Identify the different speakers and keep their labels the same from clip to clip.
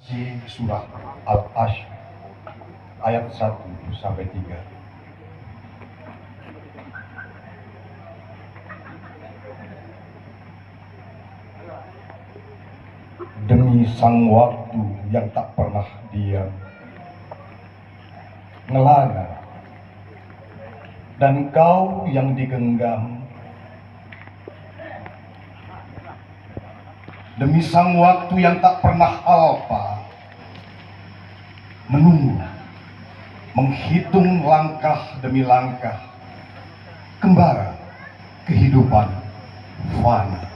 Speaker 1: Suci surah Al-Asy ayat 1-3. Demi sang waktu yang tak pernah diam, ngelana, dan kau yang digenggam. Demi sang waktu yang tak pernah alpa, menunggu, menghitung langkah demi langkah, kembara kehidupan fana.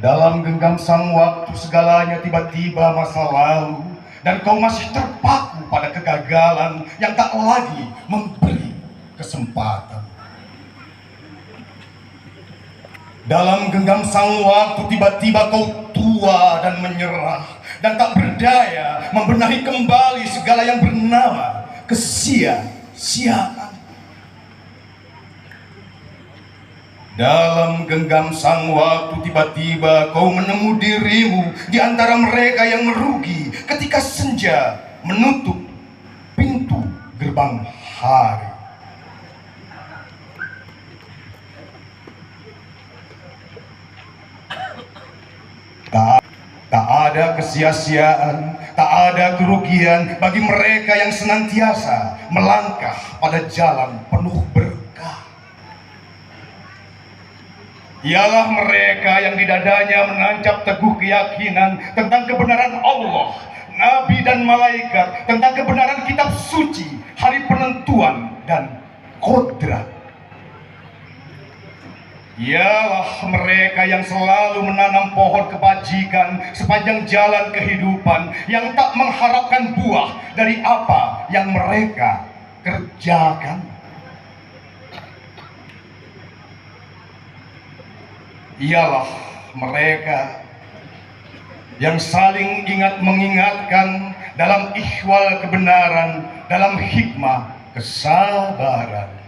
Speaker 1: Dalam genggam sang waktu segalanya tiba-tiba masa lalu, dan kau masih terpaku pada kegagalan yang tak lagi memberi kesempatan. Dalam genggam sang waktu tiba-tiba kau tua dan menyerah, dan tak berdaya membenahi kembali segala yang bernama kesia-siaan. Dalam genggam sang waktu tiba-tiba kau menemu dirimu di antara mereka yang merugi ketika senja menutup pintu gerbang hari. Tak ada kesia-siaan, tak ada kerugian bagi mereka yang senantiasa melangkah pada jalan penuh berkah. Ialah mereka yang di dadanya menancap teguh keyakinan tentang kebenaran Allah, Nabi dan malaikat, tentang kebenaran kitab suci, hari penentuan dan kodrat. Ialah mereka yang selalu menanam pohon kebajikan sepanjang jalan kehidupan, yang tak mengharapkan buah dari apa yang mereka kerjakan. Ialah mereka yang saling ingat mengingatkan dalam ikhwal kebenaran, dalam hikmah kesabaran.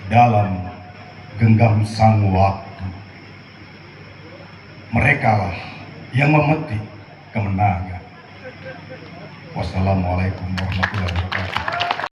Speaker 1: Dalam genggam sang waktu, merekalah yang memetik kemenangan. Wassalamualaikum warahmatullahi wabarakatuh.